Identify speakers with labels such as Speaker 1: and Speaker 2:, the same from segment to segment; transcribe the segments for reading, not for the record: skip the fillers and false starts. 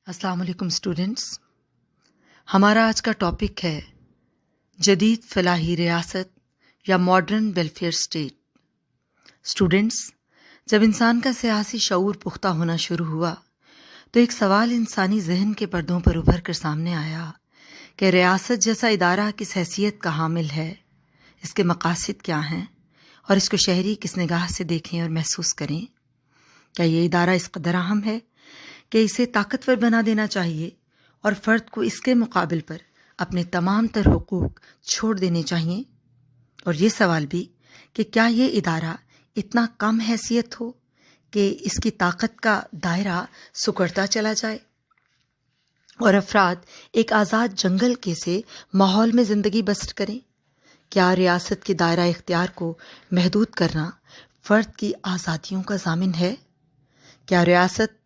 Speaker 1: السلام علیکم اسٹوڈنٹس، ہمارا آج کا ٹاپک ہے جدید فلاحی ریاست یا ماڈرن ویلفیئر اسٹیٹ۔ اسٹوڈنٹس، جب انسان کا سیاسی شعور پختہ ہونا شروع ہوا تو ایک سوال انسانی ذہن کے پردوں پر ابھر کر سامنے آیا کہ ریاست جیسا ادارہ کس حیثیت کا حامل ہے، اس کے مقاصد کیا ہیں اور اس کو شہری کس نگاہ سے دیکھیں اور محسوس کریں۔ کیا یہ ادارہ اس قدر اہم ہے کہ اسے طاقتور بنا دینا چاہیے اور فرد کو اس کے مقابل پر اپنے تمام تر حقوق چھوڑ دینے چاہیے؟ اور یہ سوال بھی کہ کیا یہ ادارہ اتنا کم حیثیت ہو کہ اس کی طاقت کا دائرہ سکڑتا چلا جائے اور افراد ایک آزاد جنگل کے سے ماحول میں زندگی بسر کریں؟ کیا ریاست کے دائرہ اختیار کو محدود کرنا فرد کی آزادیوں کا ضامن ہے؟ کیا ریاست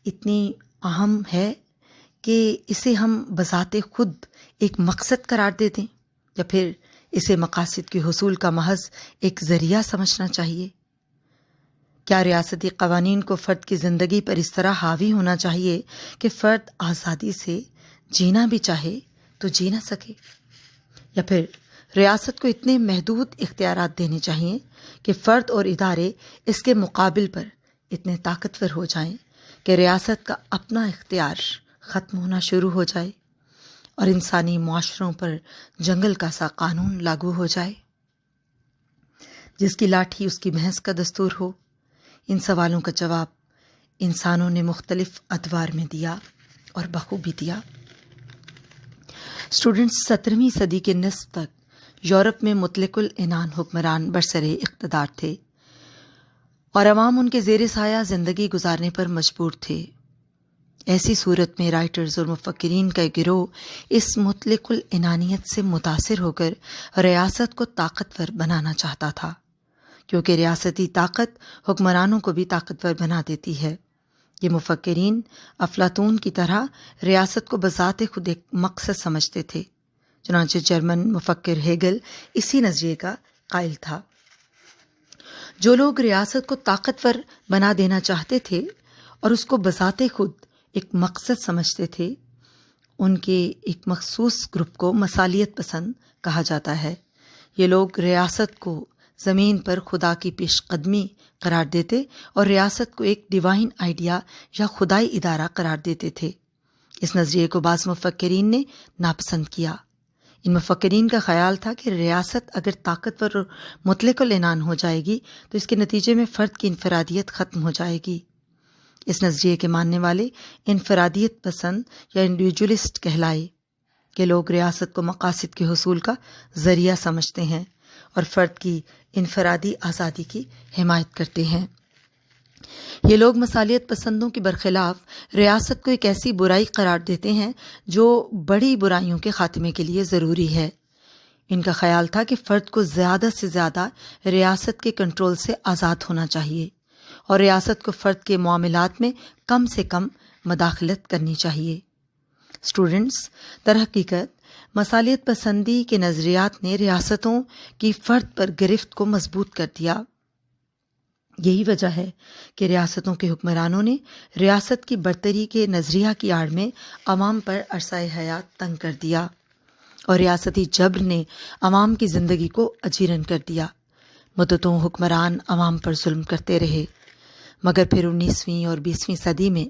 Speaker 1: اتنی اہم ہے کہ اسے ہم بذات خود ایک مقصد قرار دے دیں، یا پھر اسے مقاصد کے حصول کا محض ایک ذریعہ سمجھنا چاہیے؟ کیا ریاستی قوانین کو فرد کی زندگی پر اس طرح حاوی ہونا چاہیے کہ فرد آزادی سے جینا بھی چاہے تو جی نہ سکے، یا پھر ریاست کو اتنے محدود اختیارات دینے چاہیے کہ فرد اور ادارے اس کے مقابل پر اتنے طاقتور ہو جائیں کہ ریاست کا اپنا اختیار ختم ہونا شروع ہو جائے اور انسانی معاشروں پر جنگل کا سا قانون لاگو ہو جائے؟ جس کی لاٹھی اس کی بھینس کا دستور ہو۔ ان سوالوں کا جواب انسانوں نے مختلف ادوار میں دیا اور بخوبی دیا۔ اسٹوڈنٹس، 17ویں صدی کے نصف تک یورپ میں مطلق العنان حکمران برسر اقتدار تھے اور عوام ان کے زیر سایہ زندگی گزارنے پر مجبور تھے۔ ایسی صورت میں رائٹرز اور مفکرین کا ایک گروہ اس مطلق العنانیت سے متاثر ہو کر ریاست کو طاقتور بنانا چاہتا تھا، کیونکہ ریاستی طاقت حکمرانوں کو بھی طاقتور بنا دیتی ہے۔ یہ مفکرین افلاطون کی طرح ریاست کو بذات خود ایک مقصد سمجھتے تھے۔ چنانچہ جرمن مفکر ہیگل اسی نظریے کا قائل تھا۔ جو لوگ ریاست کو طاقتور بنا دینا چاہتے تھے اور اس کو بذات خود ایک مقصد سمجھتے تھے، ان کے ایک مخصوص گروپ کو مثالیت پسند کہا جاتا ہے۔ یہ لوگ ریاست کو زمین پر خدا کی پیش قدمی قرار دیتے اور ریاست کو ایک ڈیوائن آئیڈیا یا خدائی ادارہ قرار دیتے تھے۔ اس نظریے کو بعض مفکرین نے ناپسند کیا۔ ان مفکرین کا خیال تھا کہ ریاست اگر طاقتور اور مطلق العنان ہو جائے گی تو اس کے نتیجے میں فرد کی انفرادیت ختم ہو جائے گی۔ اس نظریے کے ماننے والے انفرادیت پسند یا انڈیویجولسٹ کہلائے کہ لوگ ریاست کو مقاصد کے حصول کا ذریعہ سمجھتے ہیں اور فرد کی انفرادی آزادی کی حمایت کرتے ہیں۔ یہ لوگ مثالیت پسندوں کے برخلاف ریاست کو ایک ایسی برائی قرار دیتے ہیں جو بڑی برائیوں کے خاتمے کے لیے ضروری ہے۔ ان کا خیال تھا کہ فرد کو زیادہ سے زیادہ ریاست کے کنٹرول سے آزاد ہونا چاہیے اور ریاست کو فرد کے معاملات میں کم سے کم مداخلت کرنی چاہیے۔ اسٹوڈنٹس، در حقیقت مثالیت پسندی کے نظریات نے ریاستوں کی فرد پر گرفت کو مضبوط کر دیا۔ یہی وجہ ہے کہ ریاستوں کے حکمرانوں نے ریاست کی برتری کے نظریہ کی آڑ میں عوام پر عرصۂ حیات تنگ کر دیا اور ریاستی جبر نے عوام کی زندگی کو اجیرن کر دیا۔ مدتوں حکمران عوام پر ظلم کرتے رہے، مگر پھر 19ویں اور 20ویں صدی میں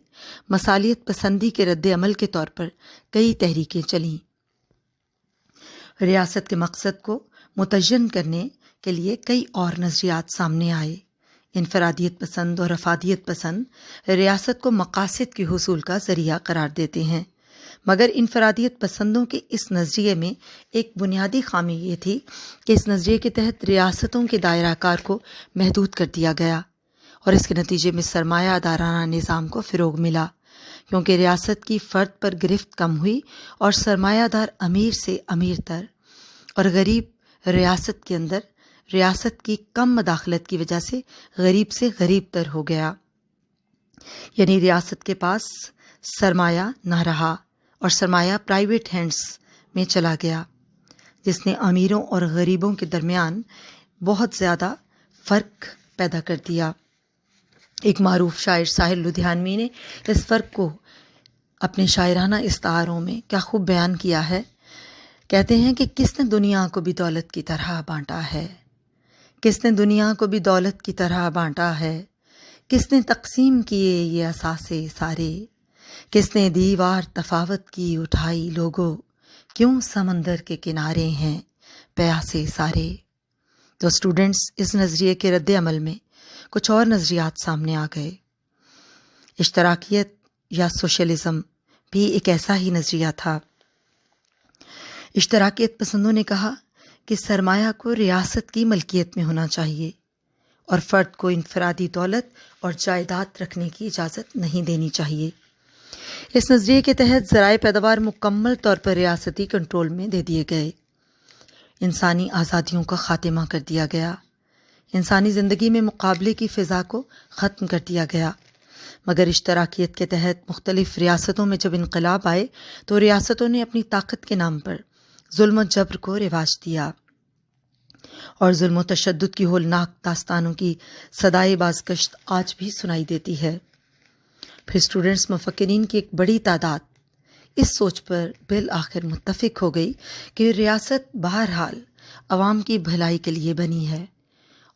Speaker 1: مثالیت پسندی کے رد عمل کے طور پر کئی تحریکیں چلیں۔ ریاست کے مقصد کو متعین کرنے کے لیے کئی اور نظریات سامنے آئے۔ انفرادیت پسند اور افادیت پسند ریاست کو مقاصد کے حصول کا ذریعہ قرار دیتے ہیں، مگر انفرادیت پسندوں کے اس نظریے میں ایک بنیادی خامی یہ تھی کہ اس نظریے کے تحت ریاستوں کے دائرہ کار کو محدود کر دیا گیا اور اس کے نتیجے میں سرمایہ دارانہ نظام کو فروغ ملا، کیونکہ ریاست کی فرد پر گرفت کم ہوئی اور سرمایہ دار امیر سے امیر تر اور غریب ریاست کے اندر ریاست کی کم مداخلت کی وجہ سے غریب سے غریب تر ہو گیا۔ یعنی ریاست کے پاس سرمایہ نہ رہا اور سرمایہ پرائیویٹ ہینڈز میں چلا گیا، جس نے امیروں اور غریبوں کے درمیان بہت زیادہ فرق پیدا کر دیا۔ ایک معروف شاعر ساحر لدھیانوی نے اس فرق کو اپنے شاعرانہ استعاروں میں کیا خوب بیان کیا ہے. کہتے ہیں کہ کس نے دنیا کو بھی دولت کی طرح بانٹا ہے، کس نے دنیا کو بھی دولت کی طرح بانٹا ہے، کس نے تقسیم کیے یہ اثاثے سارے، کس نے دیوار تفاوت کی اٹھائی لوگوں، کیوں سمندر کے کنارے ہیں پیاسے سارے. تو اسٹوڈنٹس، اس نظریے کے رد عمل میں کچھ اور نظریات سامنے آ گئے. اشتراکیت یا سوشلزم بھی ایک ایسا ہی نظریہ تھا. اشتراکیت پسندوں نے کہا کہ سرمایہ کو ریاست کی ملکیت میں ہونا چاہیے اور فرد کو انفرادی دولت اور جائیداد رکھنے کی اجازت نہیں دینی چاہیے. اس نظریے کے تحت ذرائع پیداوار مکمل طور پر ریاستی کنٹرول میں دے دیے گئے. انسانی آزادیوں کا خاتمہ کر دیا گیا. انسانی زندگی میں مقابلے کی فضا کو ختم کر دیا گیا. مگر اشتراکیت کے تحت مختلف ریاستوں میں جب انقلاب آئے تو ریاستوں نے اپنی طاقت کے نام پر ظلم و جبر کو رواج دیا اور ظلم و تشدد کی ہولناک داستانوں کی صدائے بازگشت آج بھی سنائی دیتی ہے. پھر اسٹوڈنٹس، مفکرین کی ایک بڑی تعداد اس سوچ پر بالآخر متفق ہو گئی کہ ریاست بہرحال عوام کی بھلائی کے لیے بنی ہے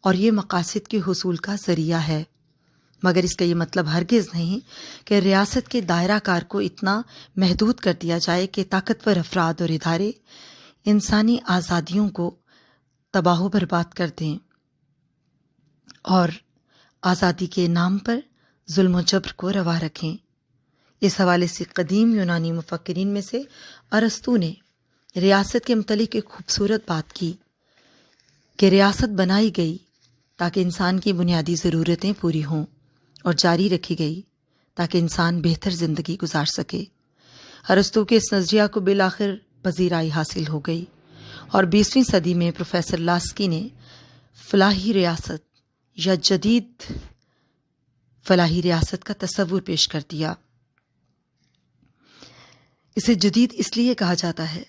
Speaker 1: اور یہ مقاصد کے حصول کا ذریعہ ہے. مگر اس کا یہ مطلب ہرگز نہیں کہ ریاست کے دائرہ کار کو اتنا محدود کر دیا جائے کہ طاقتور افراد اور ادارے انسانی آزادیوں کو تباہ و برباد کر دیں اور آزادی کے نام پر ظلم و جبر کو روا رکھیں. اس حوالے سے قدیم یونانی مفکرین میں سے ارسطو نے ریاست کے متعلق ایک خوبصورت بات کی کہ ریاست بنائی گئی تاکہ انسان کی بنیادی ضرورتیں پوری ہوں اور جاری رکھی گئی تاکہ انسان بہتر زندگی گزار سکے. ارسطو کے اس نظریہ کو بالآخر پذیرائی حاصل ہو گئی اور 20ویں صدی میں پروفیسر لاسکی نے فلاحی ریاست یا جدید فلاحی ریاست کا تصور پیش کر دیا. اسے جدید اس لیے کہا جاتا ہے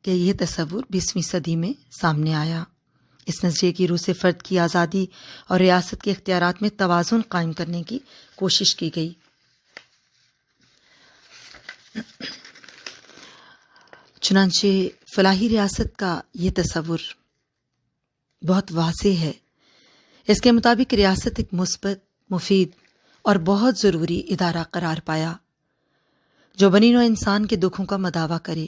Speaker 1: کہ یہ تصور 20ویں صدی میں سامنے آیا. اس نظریے کی روح سے فرد کی آزادی اور ریاست کے اختیارات میں توازن قائم کرنے کی کوشش کی گئی. چنانچہ فلاحی ریاست کا یہ تصور بہت واضح ہے. اس کے مطابق ریاست ایک مثبت، مفید اور بہت ضروری ادارہ قرار پایا جو بنی نوع انسان کے دکھوں کا مداوع کرے.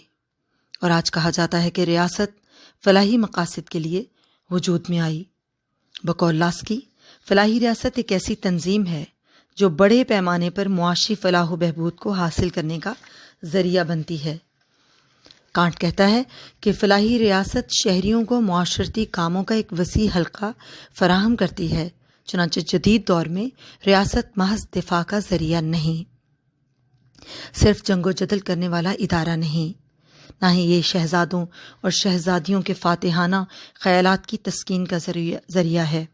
Speaker 1: اور آج کہا جاتا ہے کہ ریاست فلاحی مقاصد کے لیے وجود میں آئی. بقول لاسکی، فلاحی ریاست ایک ایسی تنظیم ہے جو بڑے پیمانے پر معاشی فلاح و بہبود کو حاصل کرنے کا ذریعہ بنتی ہے. کانٹ کہتا ہے کہ فلاحی ریاست شہریوں کو معاشرتی کاموں کا ایک وسیع حلقہ فراہم کرتی ہے. چنانچہ جدید دور میں ریاست محض دفاع کا ذریعہ نہیں، صرف جنگ و جدل کرنے والا ادارہ نہیں، نہ ہی یہ شہزادوں اور شہزادیوں کے فاتحانہ خیالات کی تسکین کا ذریعہ ہے،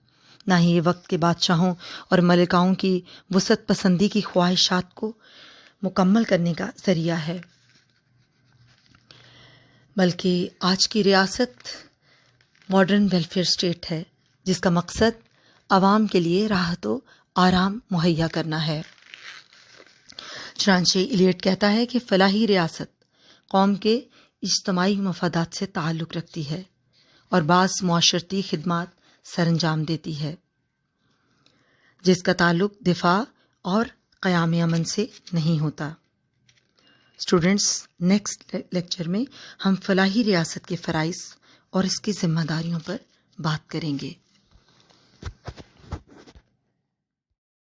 Speaker 1: نہ ہی یہ وقت کے بادشاہوں اور ملکاؤں کی وسعت پسندی کی خواہشات کو مکمل کرنے کا ذریعہ ہے، بلکہ آج کی ریاست ماڈرن ویلفیئر اسٹیٹ ہے جس کا مقصد عوام کے لیے راحت و آرام مہیا کرنا ہے. چنانچہ ایلیٹ کہتا ہے کہ فلاحی ریاست قوم کے اجتماعی مفادات سے تعلق رکھتی ہے اور بعض معاشرتی خدمات سر انجام دیتی ہے جس کا تعلق دفاع اور قیام امن سے نہیں ہوتا. اسٹوڈنٹس، نیکسٹ لیکچر میں ہم فلاحی ریاست کے فرائض اور اس کی ذمہ داریوں پر بات کریں گے.